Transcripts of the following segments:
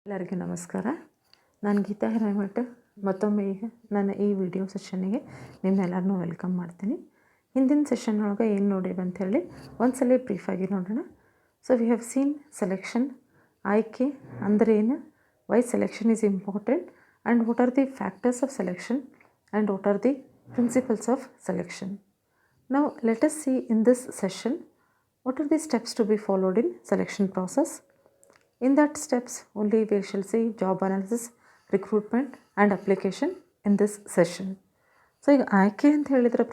ಎಲ್ಲರಿಗೂ ನಮಸ್ಕಾರ. ನಾನು ಗೀತಾ ಹಿರೇಮಠ. ಮತ್ತೊಮ್ಮೆ ಈಗ ನನ್ನ ಈ ವಿಡಿಯೋ ಸೆಷನ್ನಿಗೆ ನಿಮ್ಮೆಲ್ಲರನ್ನೂ ವೆಲ್ಕಮ್ ಮಾಡ್ತೀನಿ. ಹಿಂದಿನ ಸೆಷನ್ ಒಳಗೆ ಏನು ನೋಡಿವಿ ಅಂಥೇಳಿ ಒಂದ್ಸಲ ಬ್ರೀಫಾಗಿ ನೋಡೋಣ. So we have seen selection, ಆಯ್ಕೆ ಅಂದರೆ ಏನು, why selection is important, and what are the factors of selection, and what are the principles of selection. Now let us see in this session what are the steps to be followed in selection process. In that steps only we shall see job analysis, recruitment and application in this session. So ಈಗ ಆಯ್ಕೆ ಅಂತ ಹೇಳಿದ್ರೆ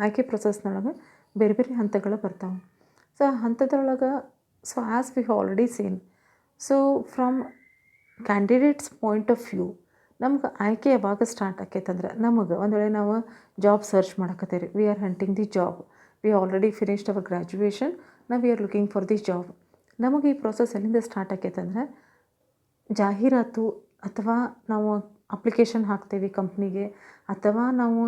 ಆಯ್ಕೆ ಪ್ರೊಸೆಸ್ನೊಳಗೆ ಬೇರೆ ಬೇರೆ ಹಂತಗಳು ಬರ್ತಾವೆ. So ಆ ಹಂತದೊಳಗೆ as we already seen, so from candidates point of view ನಮ್ಗೆ ಆಯ್ಕೆ ಯಾವಾಗ ಸ್ಟಾರ್ಟ್ ಆಕೈತಂದ್ರೆ, ನಮಗೆ ಒಂದು ವೇಳೆ ನಾವು ಜಾಬ್ ಸರ್ಚ್ ಮಾಡಕತ್ತೀರಿ, we are hunting the job, we already finished our graduation, ನಾವು we are looking for the job. ನಮಗೆ ಈ ಪ್ರೋಸೆಸ್ ಎಲ್ಲಿಂದ ಸ್ಟಾರ್ಟ್ ಆಕೈತಂದ್ರೆ, ಜಾಹೀರಾತು ಅಥವಾ ನಾವು ಅಪ್ಲಿಕೇಶನ್ ಹಾಕ್ತೀವಿ ಕಂಪ್ನಿಗೆ, ಅಥವಾ ನಾವು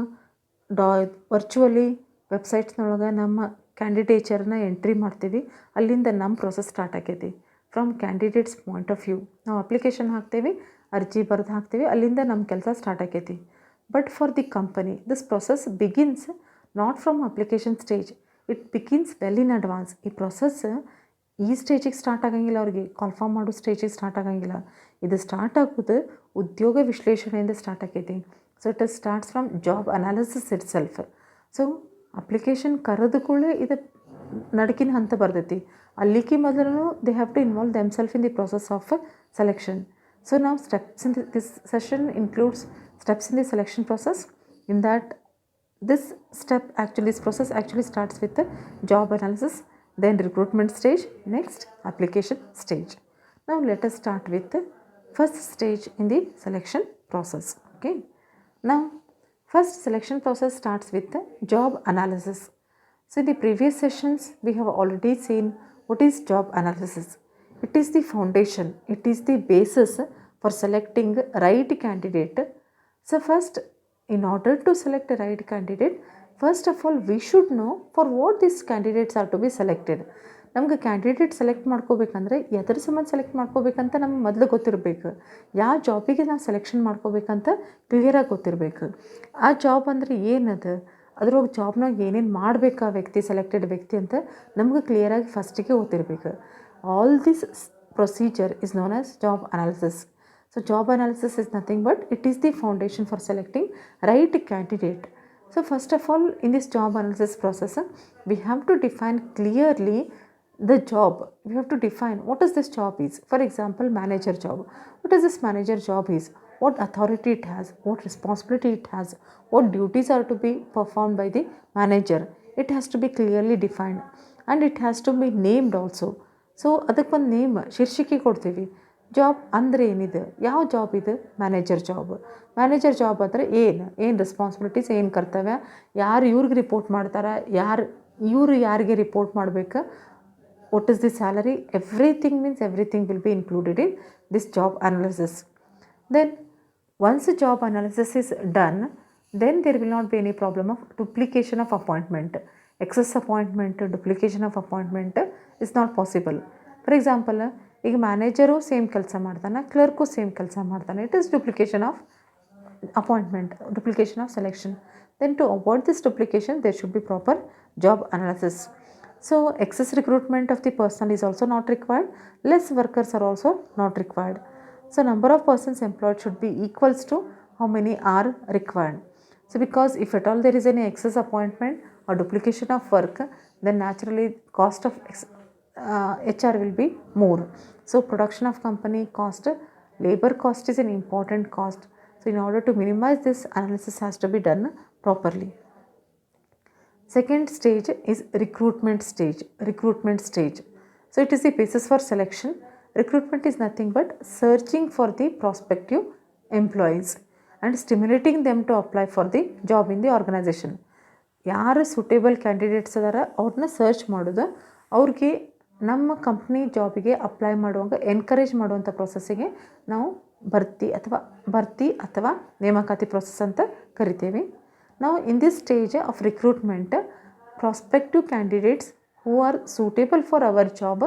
ವರ್ಚುವಲಿ ವೆಬ್ಸೈಟ್ಸ್ನೊಳಗೆ ನಮ್ಮ ಕ್ಯಾಂಡಿಡೇಚರ್ನ ಎಂಟ್ರಿ ಮಾಡ್ತೀವಿ, ಅಲ್ಲಿಂದ ನಮ್ಮ ಪ್ರೋಸೆಸ್ ಸ್ಟಾರ್ಟ್ ಆಕೈತಿ. From candidates point of view ನಾವು ಅಪ್ಲಿಕೇಶನ್ ಹಾಕ್ತೀವಿ, ಅರ್ಜಿ ಬರೆದು ಹಾಕ್ತೀವಿ, ಅಲ್ಲಿಂದ ನಮ್ಮ ಕೆಲಸ ಸ್ಟಾರ್ಟ್ ಆಕೈತಿ. But for the company this process begins not from application stage, it begins well in advance. ಈ ಪ್ರೊಸೆಸ್ ಈ ಸ್ಟೇಜಿಗೆ ಸ್ಟಾರ್ಟ್ ಆಗಂಗಿಲ್ಲ, ಅವ್ರಿಗೆ ಕಾಲ್ಫಾರ್ಮ್ ಮಾಡೋ ಸ್ಟೇಜಿಗೆ ಸ್ಟಾರ್ಟ್ ಆಗಂಗಿಲ್ಲ. ಇದು ಸ್ಟಾರ್ಟ್ ಆಗೋದು ಉದ್ಯೋಗ ವಿಶ್ಲೇಷಣೆಯಿಂದ ಸ್ಟಾರ್ಟ್ ಆಕೈತಿ. So it starts from job analysis itself. So application ಕರೆದು ಕೂಡ ಇದು ನಡಕಿನ ಹಂತ ಬರ್ತೈತಿ. ಅಲ್ಲಿಗೆ ಮೊದಲು they have to involve themselves in the process of selection. So now steps in this session includes steps in the selection process. In that this process actually starts with the job analysis, then recruitment stage, next application stage. Now let us start with the first stage in the selection process. Okay. Now first selection process starts with the job analysis. So in the previous sessions we have already seen what is job analysis. It is the foundation, it is the basis for selecting right candidate. So first, in order to select a right candidate, first of all we should know for what these candidates are to be selected. ನಮ್ಗೆ candidate select ಮಾಡ್ಕೋಬೇಕಂದ್ರೆ ಎದ್ರ ಸಂಬಂಧ select ಮಾಡ್ಕೋಬೇಕಂತ ನಮ್ಗೆ ಮೊದಲು ಗೊತ್ತಿರಬೇಕು. ಯಾವ ಜಾಬಿಗೆ ನಾವು selection ಮಾಡ್ಕೋಬೇಕಂತ ಕ್ಲಿಯರಾಗಿ ಗೊತ್ತಿರಬೇಕು. ಆ ಜಾಬ್ ಅಂದರೆ ಏನದು, ಅದ್ರೊಳಗೆ ಜಾಬ್ನಾಗ ಏನೇನು ಮಾಡಬೇಕು ಆ ವ್ಯಕ್ತಿ, ಸೆಲೆಕ್ಟೆಡ್ ವ್ಯಕ್ತಿ ಅಂತ ನಮ್ಗೆ ಕ್ಲಿಯರಾಗಿ ಫಸ್ಟಿಗೆ ಗೊತ್ತಿರಬೇಕು. All this procedure is known as job analysis. So job analysis is nothing but it is the foundation for selecting right candidate. So first of all in this job analysis process we have to define clearly the job. We have to define what is this job is. For example, manager job. What is this manager job is? What authority it has? What responsibility it has? What duties are to be performed by the manager? It has to be clearly defined and it has to be named also. So ಅದಕ್ಕೊಂದು name, ಶೀರ್ಷಿಕೆ ಕೊಡ್ತೀವಿ. Job ಅಂದರೆ ಏನಿದೆ, ಯಾವ job ಇದು, manager job. Manager job ಅಂದರೆ ಏನು responsibilities, ಏನು ಕರ್ತವ್ಯ, ಯಾರು ಇವ್ರಿಗೆ ರಿಪೋರ್ಟ್ ಮಾಡ್ತಾರೆ, ಇವರು ಯಾರಿಗೆ ರಿಪೋರ್ಟ್ ಮಾಡಬೇಕು, what is the salary, everything will be included in this job analysis. Then once job analysis is done, then there will not be any problem of duplication of appointment. Excess appointment, duplication of appointment is not possible. For example, ಈಗ manager same ಕೆಲಸ ಮಾಡ್ತಾನೆ, clerk same ಕೆಲಸ ಮಾಡ್ತಾನೆ, it is duplication of appointment, duplication of selection. Then to avoid this duplication there should be proper job analysis. So excess recruitment of the person is also not required, less workers are also not required. So number of persons employed should be equals to how many are required. So because if at all there is any excess appointment or duplication of work, then naturally cost of HR will be more. So production of company cost, labor cost is an important cost. So in order to minimize this, analysis has to be done properly. Second stage is recruitment stage. So it is the basis for selection. Recruitment is nothing but searching for the prospective employees and stimulating them to apply for the job in the organization. ಯಾರು suitable candidates ಅದಾರ ಅವ್ರನ್ನ search ಮಾಡೋದು, ಅವ್ರಿಗೆ ನಮ್ಮ company ಜಾಬಿಗೆ apply ಮಾಡುವಾಗ encourage ಮಾಡುವಂಥ ಪ್ರೊಸೆಸ್ಸಿಗೆ ನಾವು ಭರ್ತಿ ಅಥವಾ ನೇಮಕಾತಿ ಪ್ರೊಸೆಸ್ ಅಂತ ಕರಿತೀವಿ. ನಾವು in this stage of recruitment prospective candidates who R suitable for our job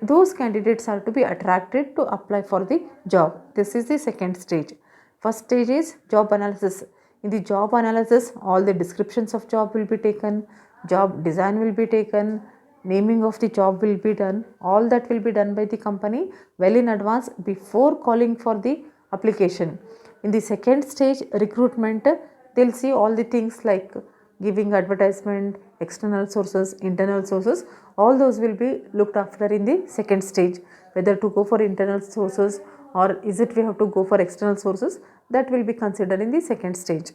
those candidates are to be attracted to apply for the job. This is the second stage. First stage is job analysis. In the job analysis, all the descriptions of job will be taken, job design will be taken, naming of the job will be done. All that will be done by the company well in advance before calling for the application. In the second stage, recruitment, they'll see all the things like giving advertisement, external sources, internal sources, all those will be looked after in the second stage. Whether to go for internal sources or is it we have to go for external sources, that will be considered in the second stage.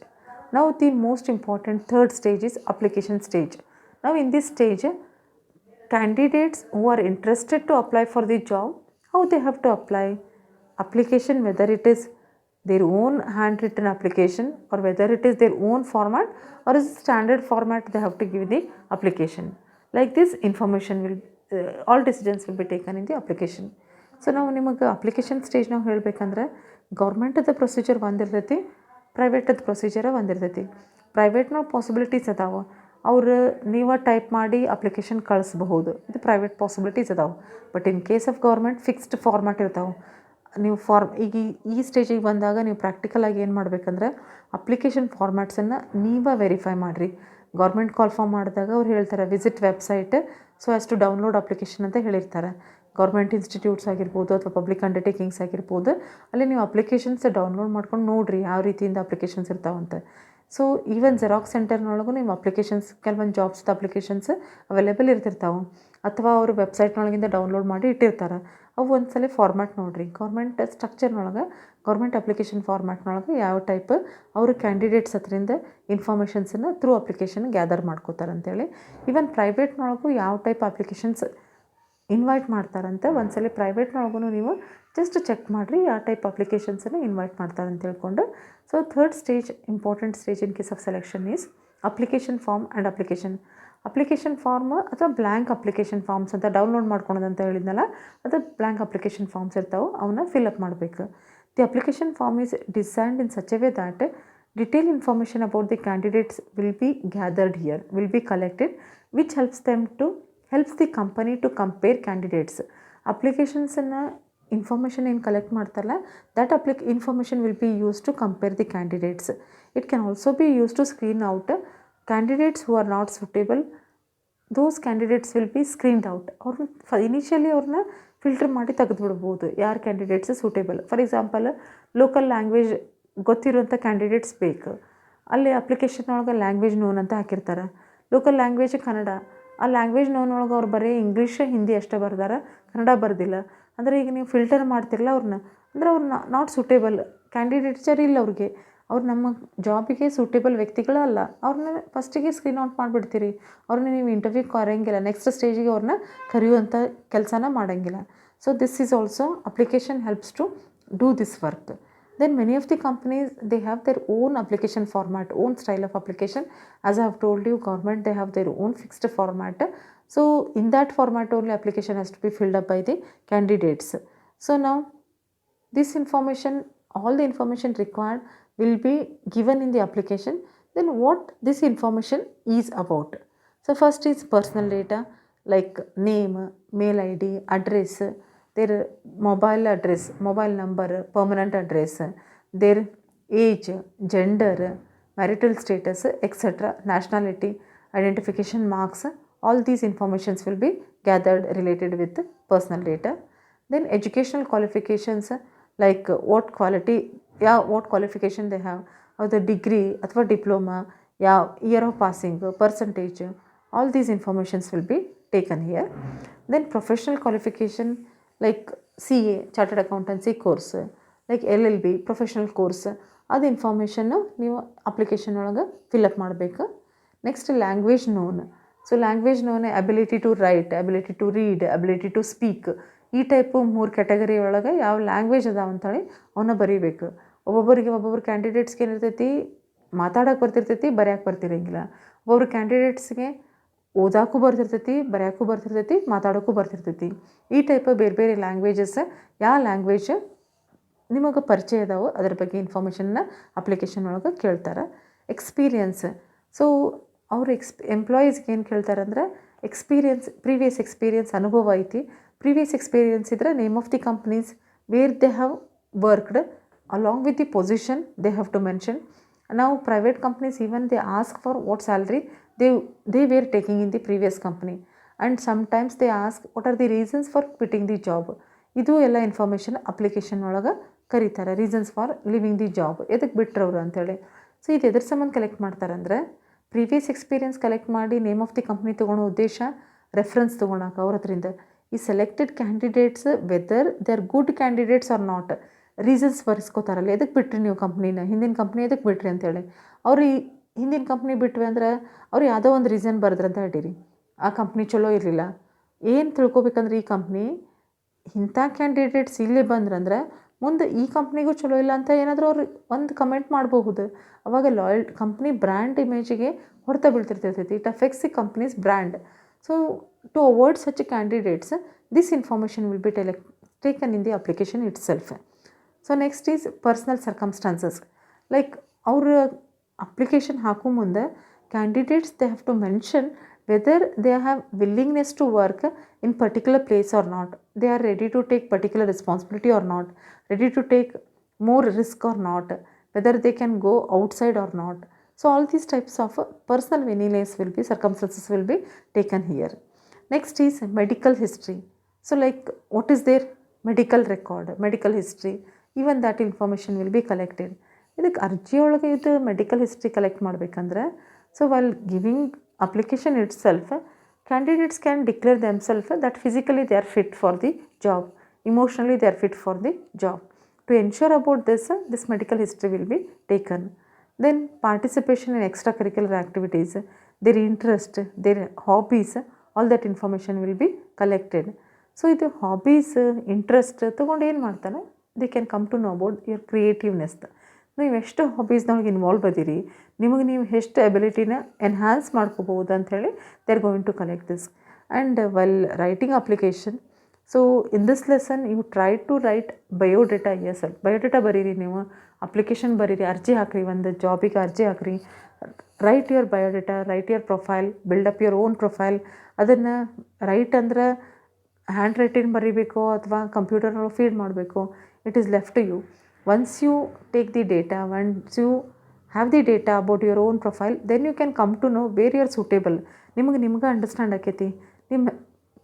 Now the most important third stage is application stage. Now in this stage, candidates who are interested to apply for the job, how they have to apply application, whether it is their own handwritten application or whether it is their own format or is standard format they have to give the application. Like this information will all decisions will be taken in the application. So ನಾವು ನಿಮಗೆ application ಸ್ಟೇಜ್ನಾಗ ಹೇಳಬೇಕಂದ್ರೆ ಗೌರ್ಮೆಂಟದ procedure ಒಂದಿರ್ತೈತಿ, ಪ್ರೈವೇಟದ procedure ಒಂದಿರ್ತೈತಿ. ಪ್ರೈವೇಟ್ನಾಗ possibilities ಅದಾವೆ, ಅವ್ರು ನೀವು type ಮಾಡಿ application ಕಳಿಸ್ಬಹುದು, ಇದು private possibilities ಅದಾವೆ. But in case of government fixed format ಇರ್ತಾವೆ. ನೀವು ಈಗ ಈ ಸ್ಟೇಜಿಗೆ ಬಂದಾಗ ನೀವು ಪ್ರಾಕ್ಟಿಕಲಾಗಿ ಏನು ಮಾಡಬೇಕಂದ್ರೆ ಅಪ್ಲಿಕೇಶನ್ ಫಾರ್ಮ್ಯಾಟ್ಸನ್ನು ನೀವೇ ವೆರಿಫೈ ಮಾಡಿರಿ. ಗೌರ್ಮೆಂಟ್ ಕಾಲ್ ಫಾರ್ಮ್ ಮಾಡಿದಾಗ ಅವ್ರು ಹೇಳ್ತಾರೆ visit website so as to download application ಅಂತ ಹೇಳಿರ್ತಾರೆ. ಗೌರ್ಮೆಂಟ್ ಇನ್ಸ್ಟಿಟ್ಯೂಟ್ಸ್ ಆಗಿರ್ಬೋದು ಅಥವಾ ಪಬ್ಲಿಕ್ ಅಂಡರ್ಟೇಕಿಂಗ್ಸ್ ಆಗಿರ್ಬೋದು, ಅಲ್ಲಿ ನೀವು ಅಪ್ಲಿಕೇಶನ್ಸ್ ಡೌನ್ಲೋಡ್ ಮಾಡ್ಕೊಂಡು ನೋಡಿರಿ ಯಾವ ರೀತಿಯಿಂದ ಅಪ್ಲಿಕೇಶನ್ಸ್ ಇರ್ತಾವಂತೆ. ಸೊ ಈವನ್ ಜೆರಾಕ್ಸ್ ಸೆಂಟರ್ನೊಳಗೂ ನೀವು ಅಪ್ಲಿಕೇಶನ್ಸ್ ಕೆಲವೊಂದು ಜಾಬ್ಸ್ದ ಅಪ್ಲಿಕೇಶನ್ಸ್ ಅವೈಲೇಬಲ್ ಇರ್ತಿರ್ತಾವೆ ಅಥವಾ ಅವರು ವೆಬ್ಸೈಟ್ನೊಳಗಿಂದ ಡೌನ್ಲೋಡ್ ಮಾಡಿ ಇಟ್ಟಿರ್ತಾರೆ. ಅವು ಒಂದ್ಸಲ ಫಾರ್ಮ್ಯಾಟ್ ನೋಡಿರಿ. ಗೌರ್ಮೆಂಟ್ ಸ್ಟ್ರಕ್ಚರ್ನೊಳಗೆ ಗೌರ್ಮೆಂಟ್ ಅಪ್ಲಿಕೇಶನ್ ಫಾರ್ಮ್ಯಾಟ್ನೊಳಗೆ ಯಾವ ಟೈಪ್ ಅವರು ಕ್ಯಾಂಡಿಡೇಟ್ಸ್ ಹತ್ರಿಂದ ಇನ್ಫಾರ್ಮೇಷನ್ಸನ್ನು ಥ್ರೂ ಅಪ್ಲಿಕೇಶನ್ ಗ್ಯಾದರ್ ಮಾಡ್ಕೋತಾರೆ ಅಂತೇಳಿ. ಈವನ್ ಪ್ರೈವೇಟ್ನೊಳಗೂ ಯಾವ ಟೈಪ್ ಅಪ್ಲಿಕೇಶನ್ಸ್ ಇನ್ವೈಟ್ ಮಾಡ್ತಾರಂತೆ ಒಂದ್ಸಲ ಪ್ರೈವೇಟ್ನೊಳಗೂ ನೀವು ಜಸ್ಟ್ ಚೆಕ್ ಮಾಡಿರಿ ಯಾವ ಟೈಪ್ ಅಪ್ಲಿಕೇಶನ್ಸನ್ನು ಇನ್ವೈಟ್ ಮಾಡ್ತಾರೆ ಅಂತ ಹೇಳ್ಕೊಂಡು. So third stage important stage in case of selection is application form and application form ಅಥವಾ ಬ್ಲ್ಯಾಂಕ್ ಅಪ್ಲಿಕೇಶನ್ ಫಾರ್ಮ್ಸ್ ಅಂತ ಡೌನ್ಲೋಡ್ ಮಾಡ್ಕೊಳೋದಂತ ಹೇಳಿದ್ನಲ್ಲ, ಅದು ಬ್ಲ್ಯಾಂಕ್ ಅಪ್ಲಿಕೇಶನ್ ಫಾರ್ಮ್ಸ್ ಇರ್ತಾವೆ, ಅವನ್ನ ಫಿಲ್ಅಪ್ ಮಾಡಬೇಕು. The application form is designed in such a way that detail information about the candidates will be gathered here, will be collected, which helps the company to compare candidates. ಅಪ್ಲಿಕೇಶನ್ಸನ್ನು information ಏನು collect ಮಾಡ್ತಾರಲ್ಲ that information will be use to compare the candidates. It can also be use to screen out candidates who are not suitable. Those candidates will be screened out. ಅವ್ರನ್ನ initially ಅವ್ರನ್ನ filter ಮಾಡಿ ತೆಗೆದುಬಿಡ್ಬೋದು ಯಾರು candidates suitable. For example local language ಗೊತ್ತಿರುವಂಥ candidates ಬೇಕು. ಅಲ್ಲಿ application ಒಳಗೆ language non ಅಂತ ಹಾಕಿರ್ತಾರೆ. ಲೋಕಲ್ ಲ್ಯಾಂಗ್ವೇಜ್ ಕನ್ನಡ, ಆ ಲ್ಯಾಂಗ್ವೇಜ್ ನೋನ್ ಒಳಗೆ ಅವ್ರು ಬರೀ ಇಂಗ್ಲೀಷ್ ಹಿಂದಿ ಅಷ್ಟೇ ಬರ್ದಾರ, ಕನ್ನಡ ಬರ್ದಿಲ್ಲ ಅಂದರೆ ಈಗ ನೀವು ಫಿಲ್ಟರ್ ಮಾಡ್ತಿರಲ್ಲ ಅವ್ರನ್ನ, ಅಂದರೆ ಅವ್ರನ್ನ ನಾಟ್ ಸೂಟೇಬಲ್ ಕ್ಯಾಂಡಿಡೇಟ್ಸರ್ ಇಲ್ಲ ಅವ್ರಿಗೆ, ಅವ್ರು ನಮ್ಮ ಜಾಬಿಗೆ ಸೂಟೇಬಲ್ ವ್ಯಕ್ತಿಗಳಲ್ಲ. ಅವ್ರನ್ನ ಫಸ್ಟಿಗೆ ಸ್ಕ್ರೀನ್ ಔಟ್ ಮಾಡಿಬಿಡ್ತೀರಿ. ಅವ್ರನ್ನ ನೀವು ಇಂಟರ್ವ್ಯೂ ಕರೆಯೋಂಗಿಲ್ಲ, ನೆಕ್ಸ್ಟ್ ಸ್ಟೇಜಿಗೆ ಅವ್ರನ್ನ ಕರೆಯುವಂಥ ಕೆಲಸನ ಮಾಡೋಂಗಿಲ್ಲ. So this is also application helps to do this work. Then many of the companies, they have their own application format, own style of application. As I have told you, government, they have their own fixed format. So in that format only application has to be filled up by the candidates. So now this information, all the information required will be given in the application. Then what this information is about. So first is personal data like name, mail ID, address, their mobile address, mobile number, permanent address, their age, gender, marital status, etc., nationality, identification marks, all these informations will be gathered related with personal data. Then educational qualifications like what qualification they have, or the degree ಅಥವಾ diploma, year of passing, percentage, all these informations will be taken here. Then professional qualification like CA, Chartered Accountancy course, like LLB, professional course, ಅದು ಇನ್ಫಾರ್ಮೇಷನ್ನು ನೀವು application ಒಳಗೆ fill up ಮಾಡಬೇಕು. Next language known. So language known ability to write, ability to read, ability to speak, ಈ type 3 category ಒಳಗೆ ಯಾವ language ಅದಾವ ಅಂತೇಳಿ ಅವನ್ನ ಬರೀಬೇಕು. ಒಬ್ಬೊಬ್ಬರು ಕ್ಯಾಂಡಿಡೇಟ್ಸ್ಗೆ ಏನಿರ್ತೈತಿ ಮಾತಾಡೋಕೆ ಬರ್ತಿರ್ತೈತಿ, ಬರೆಯೋಕೆ ಬರ್ತಿರಂಗಿಲ್ಲ. ಒಬ್ಬೊಬ್ರು ಕ್ಯಾಂಡಿಡೇಟ್ಸ್ಗೆ ಓದಾಕು ಬರ್ತಿರ್ತೈತಿ, ಬರೆಯೋಕ್ಕೂ ಬರ್ತಿರ್ತೈತಿ, ಮಾತಾಡೋಕ್ಕೂ ಬರ್ತಿರ್ತೈತಿ. ಈ ಟೈಪ್ ಬೇರೆ ಬೇರೆ ಲ್ಯಾಂಗ್ವೇಜಸ್, ಯಾವ ಲ್ಯಾಂಗ್ವೇಜ್ ನಿಮಗೆ ಪರಿಚಯ ಅದಾವೋ ಅದ್ರ ಬಗ್ಗೆ ಇನ್ಫಾರ್ಮೇಷನ್ನ ಅಪ್ಲಿಕೇಶನ್ ಒಳಗೆ ಕೇಳ್ತಾರೆ. ಎಕ್ಸ್ಪೀರಿಯನ್ಸ್. ಸೊ ಅವರು ಎಂಪ್ಲಾಯೀಸ್ಗೆ ಏನು ಕೇಳ್ತಾರೆ ಅಂದರೆ ಪ್ರೀವಿಯಸ್ ಎಕ್ಸ್ಪೀರಿಯನ್ಸ್ ಅನುಭವ ಐತಿ, ಪ್ರೀವಿಯಸ್ ಎಕ್ಸ್ಪೀರಿಯನ್ಸ್ ಇದ್ದರೆ name of the companies where they have worked along with the position they have to mention. Now private companies even they ask for what salary they were taking in the previous company, and sometimes they ask what are the reasons for quitting the job. ಇದು ಎಲ್ಲ information application ಒಳಗೆ ಕರೀತಾರೆ, reasons for living the job, ಎದಕ್ಕೆ ಬಿಟ್ರವ್ರು ಅಂತೇಳಿ. So ಇದು ಎದ್ರ ಸಂಬಂಧ collect ಮಾಡ್ತಾರೆ ಅಂದರೆ ಪ್ರೀವಿಯಸ್ ಎಕ್ಸ್ಪೀರಿಯನ್ಸ್ ಕಲೆಕ್ಟ್ ಮಾಡಿ ನೇಮ್ ಆಫ್ ದಿ ಕಂಪ್ನಿ ತೊಗೊಳೋ ಉದ್ದೇಶ ರೆಫರೆನ್ಸ್ ತೊಗೊಳಕ್ಕೆ ಅವ್ರ ಹತ್ರಿಂದ ಈ selected candidates whether they are good candidates or not reasons ಬರೆಸ್ಕೋತಾರಲ್ಲ, ಎದಕ್ಕೆ ಬಿಟ್ರಿ ನೀವು ಕಂಪ್ನಿನ, ಹಿಂದಿನ ಕಂಪ್ನಿ ಎದಕ್ಕೆ ಬಿಟ್ರಿ ಅಂತೇಳಿ. ಅವ್ರು ಈ ಹಿಂದಿನ ಕಂಪ್ನಿ ಬಿಟ್ವಿ ಅಂದ್ರೆ ಅವ್ರು ಯಾವುದೋ ಒಂದು ರೀಸನ್ ಬರೆದ್ರಂತ ಹೇಳಿರಿ, ಆ ಕಂಪ್ನಿ ಚಲೋ ಇರಲಿಲ್ಲ. ಏನು ತಿಳ್ಕೊಬೇಕಂದ್ರೆ ಈ ಕಂಪ್ನಿ ಇಂಥ ಕ್ಯಾಂಡಿಡೇಟ್ಸ್ ಇಲ್ಲಿ ಬಂದ್ರಂದ್ರೆ ಮುಂದೆ ಈ ಕಂಪ್ನಿಗೂ ಚಲೋ ಇಲ್ಲ ಅಂತ ಏನಾದರೂ ಅವ್ರು ಒಂದು ಕಮೆಂಟ್ ಮಾಡಬಹುದು. ಅವಾಗ ಕಂಪ್ನಿ ಬ್ರ್ಯಾಂಡ್ ಇಮೇಜಿಗೆ ಹೊಡೆತ ಬೀಳ್ತಿರ್ತೈತಿ. It affects the companies brand. So to avoid such candidates this information will be taken in the application itself. So next is personal circumstances. Like ಅವ್ರ ಅಪ್ಲಿಕೇಶನ್ ಹಾಕೋ ಮುಂದೆ candidates they have to mention whether they have willingness to work in particular place or not, they are ready to take particular responsibility or not, ready to take more risk or not, whether they can go outside or not. So all these types of personal vinilance will be, circumstances will be taken here. Next is medical history. So like what is their medical record, medical history, even that information will be collected. ಇದಕ್ಕೆ ಅರ್ಜಿಯೊಳಗೆ ಇದು medical history collect ಮಾಡಬೇಕಂದ್ರೆ so while giving application it self candidates can declare themself that physically they are fit for the job, emotionally they are fit for the job. To ensure about this medical history will be taken. Then participation in extracurricular activities, their interest, their hobbies, all that information will be collected. So ಇದು hobbies interest ತೊಗೊಂಡು ಏನು ಮಾಡ್ತಾನೆ, they can come to know about your creativeness. ನೀವು ಎಷ್ಟು ಹಾಬೀಸ್ನೊಳಗೆ involve ಅದೀರಿ, ನಿಮಗೆ ನೀವು ಎಷ್ಟು ಎಬಿಲಿಟಿನ enhance ಮಾಡ್ಕೋಬೋದು ಅಂಥೇಳಿ they are going to collect this. And well writing application, so in this lesson you try to write biodata. ಎಸ್ ಅಲ್ ಬಯೋಡೇಟಾ ಬರೀರಿ, ನೀವು ಅಪ್ಲಿಕೇಶನ್ ಬರೀರಿ, ಅರ್ಜಿ ಹಾಕಿರಿ, ಒಂದು ಜಾಬಿಗೆ ಅರ್ಜಿ ಹಾಕಿರಿ, write your biodata, write your profile, build up your own profile. ಅದನ್ನು ರೈಟ್ ಅಂದ್ರೆ ಹ್ಯಾಂಡ್ ರೈಟಿಂಗ್ ಬರೀಬೇಕು ಅಥವಾ ಕಂಪ್ಯೂಟರ್ನೊಳಗೆ ಫೀಡ್ ಮಾಡಬೇಕು, it is left to you. Once you take the data, once you have the data about your own profile, then you can come to know where you are suitable. ನಿಮ್ಗೆ understand ಆಕೈತಿ. ನಿಮ್ಮ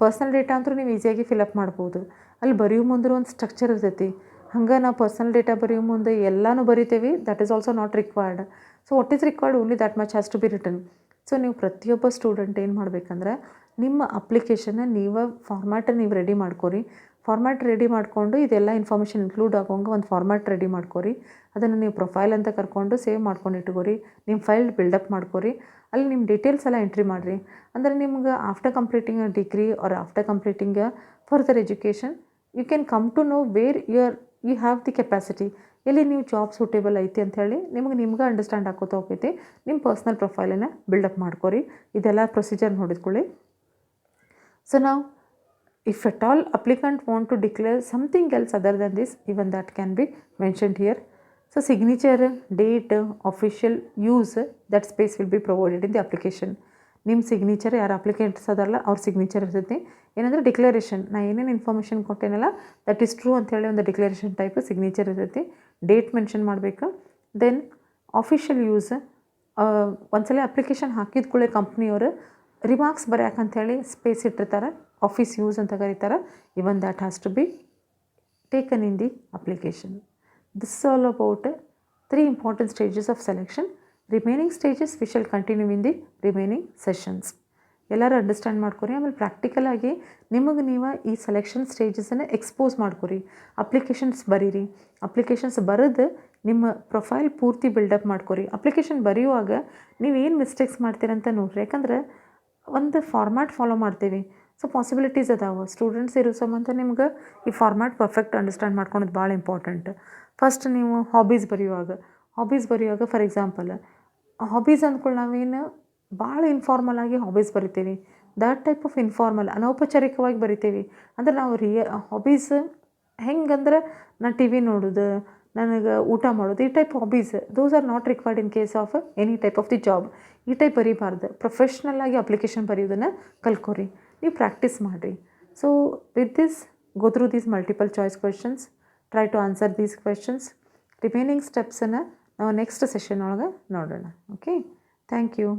personal data ಅಂತೂ ನೀವು ಈಸಿಯಾಗಿ fill up ಮಾಡ್ಬೋದು. ಅಲ್ಲಿ ಬರೆಯೋ ಮುಂದೆ ಒಂದು ಸ್ಟ್ರಕ್ಚರ್ ಇರ್ತೈತಿ. ಹಂಗೆ ನಾವು ಪರ್ಸ್ನಲ್ ಡೇಟಾ ಬರೆಯೋ ಮುಂದೆ ಎಲ್ಲನೂ ಬರಿತೇವೆ, that is also not required. So what is required, only that much has to be written. ಸೊ ನೀವು ಪ್ರತಿಯೊಬ್ಬ ಸ್ಟೂಡೆಂಟ್ ಏನು ಮಾಡಬೇಕಂದ್ರೆ ನಿಮ್ಮ ಅಪ್ಲಿಕೇಶನ್ನ ನೀವು ಫಾರ್ಮ್ಯಾಟನ್ನು ನೀವು ರೆಡಿ ಮಾಡ್ಕೊರಿ. ಫಾರ್ಮ್ಯಾಟ್ ರೆಡಿ ಮಾಡಿಕೊಂಡು ಇದೆಲ್ಲ ಇನ್ಫಾರ್ಮೇಷನ್ ಇನ್ಕ್ಲೂಡ್ ಆಗೋಂಗೆ ಒಂದು ಫಾರ್ಮ್ಯಾಟ್ ರೆಡಿ ಮಾಡ್ಕೊರಿ. ಅದನ್ನು ನೀವು ಪ್ರೊಫೈಲ್ ಅಂತ ಕರ್ಕೊಂಡು ಸೇವ್ ಮಾಡ್ಕೊಂಡು ಇಟ್ಕೋರಿ. ನಿಮ್ಮ ಫೈಲ್ ಬಿಲ್ಡಪ್ ಮಾಡ್ಕೊರಿ. ಅಲ್ಲಿ ನಿಮ್ಮ ಡೀಟೇಲ್ಸ್ ಎಲ್ಲ ಎಂಟ್ರಿ ಮಾಡಿರಿ. ಅಂದರೆ ನಿಮ್ಗೆ after completing a degree or after completing a further education you can come to know where you have the capacity, ಎಲ್ಲಿ ನೀವು ಜಾಬ್ ಸೂಟೇಬಲ್ ಐತಿ ಅಂಥೇಳಿ ನಿಮ್ಗೆ ಅಂಡರ್ಸ್ಟ್ಯಾಂಡ್ ಆಕೋತಾ ಹೋಗ್ತೈತಿ. ನಿಮ್ಮ ಪರ್ಸ್ನಲ್ ಪ್ರೊಫೈಲನ್ನು ಬಿಲ್ಡಪ್ ಮಾಡ್ಕೊರಿ. ಇದೆಲ್ಲ ಪ್ರೊಸೀಜರ್ ನೋಡಿದ್ಕೊಳ್ಳಿ. ಸೊ ನಾವು if at all applicant want to declare something else other than this, even that can be mentioned here. So signature, date, official use, that space will be provided in the application. ನಿಮ್ಮ signature ಯಾರು applicants ಅದಲ್ಲ ಅವ್ರ signature ಇರ್ತೈತಿ. ಏನಂದರೆ declaration, ನಾ ಏನೇನು information ಕೊಟ್ಟೇನಲ್ಲ that is true ಅಂಥೇಳಿ ಒಂದು ಡಿಕ್ಲರೇಷನ್ ಟೈಪ್ ಸಿಗ್ನೇಚರ್ ಇರ್ತೈತಿ. ಡೇಟ್ ಮೆನ್ಷನ್ ಮಾಡಬೇಕು. ದೆನ್ ಆಫಿಷಿಯಲ್ ಯೂಸ್, ಒಂದ್ಸಲ ಅಪ್ಲಿಕೇಶನ್ ಹಾಕಿದ ಕೂಡಲೇ ಕಂಪ್ನಿಯವರು ರಿಮಾರ್ಕ್ಸ್ ಬರ್ಯಾಕಂಥೇಳಿ ಸ್ಪೇಸ್ ಇಟ್ಟಿರ್ತಾರೆ, ಆಫೀಸ್ ಯೂಸ್ ಅಂತ ಕರೀತಾರೆ. Even that has to be taken in the application. This is all about 3 important stages of selection. Remaining stages we shall continue in the remaining sessions. ಎಲ್ಲರೂ understand ಮಾಡ್ಕೊರಿ. ಆಮೇಲೆ ಪ್ರಾಕ್ಟಿಕಲಾಗಿ ನಿಮಗೆ ನೀವು ಈ ಸೆಲೆಕ್ಷನ್ ಸ್ಟೇಜಸನ್ನು ಎಕ್ಸ್ಪೋಸ್ ಮಾಡ್ಕೊರಿ. Applications ಬರೀರಿ. ಅಪ್ಲಿಕೇಶನ್ಸ್ ಬರೆದು ನಿಮ್ಮ ಪ್ರೊಫೈಲ್ ಪೂರ್ತಿ ಬಿಲ್ಡಪ್ ಮಾಡ್ಕೊರಿ. ಅಪ್ಲಿಕೇಶನ್ ಬರೆಯುವಾಗ ನೀವೇನು ಮಿಸ್ಟೇಕ್ಸ್ ಮಾಡ್ತೀರಂತ ನೋಡ್ರಿ. ಯಾಕಂದ್ರೆ ಒಂದು ಫಾರ್ಮ್ಯಾಟ್ ಫಾಲೋ ಮಾಡ್ತೀವಿ. ಸೊ ಪಾಸಿಬಿಲಿಟೀಸ್ ಅದಾವೆ. ಸ್ಟೂಡೆಂಟ್ಸ್ ಇರೋ ಸಂಬಂಧ ನಿಮ್ಗೆ ಈ ಫಾರ್ಮ್ಯಾಟ್ ಪರ್ಫೆಕ್ಟ್ ಅಂಡರ್ಸ್ಟ್ಯಾಂಡ್ ಮಾಡ್ಕೊಳೋದು ಭಾಳ ಇಂಪಾರ್ಟೆಂಟ್. ಫಸ್ಟ್ ನೀವು ಹಾಬೀಸ್ ಬರೆಯುವಾಗ ಫಾರ್ ಎಕ್ಸಾಂಪಲ್ ಹಾಬೀಸ್ ಅಂದ್ಕೊಳ್ಳಿ ನಾವೇನು ಭಾಳ ಇನ್ಫಾರ್ಮಲ್ ಆಗಿ ಹಾಬೀಸ್ ಬರಿತೀವಿ. ದ್ಯಾಟ್ ಟೈಪ್ ಆಫ್ ಇನ್ಫಾರ್ಮಲ್ ಅನೌಪಚಾರಿಕವಾಗಿ ಬರಿತೀವಿ. ಅಂದ್ರೆ ನಾವು ಹಾಬೀಸ್ ಹೆಂಗಂದ್ರೆ ನಾನು ಟಿ ವಿ ನೋಡೋದು, ನನಗೆ ಊಟ ಮಾಡೋದು, ಈ type hobbies those are not required in case of any type of the job. ಈ ಟೈಪ್ ಬರೀಬಾರ್ದು. ಪ್ರೊಫೆಷ್ನಲ್ ಆಗಿ ಅಪ್ಲಿಕೇಶನ್ ಬರೆಯೋದನ್ನು ಕಲ್ಕೊರಿ. ನೀವು ಪ್ರಾಕ್ಟೀಸ್ ಮಾಡಿರಿ. So with this go through these multiple choice questions, try to answer these questions. Remaining ಸ್ಟೆಪ್ಸನ್ನು ನಾವು next session ಒಳಗೆ ನೋಡೋಣ. Okay, thank you.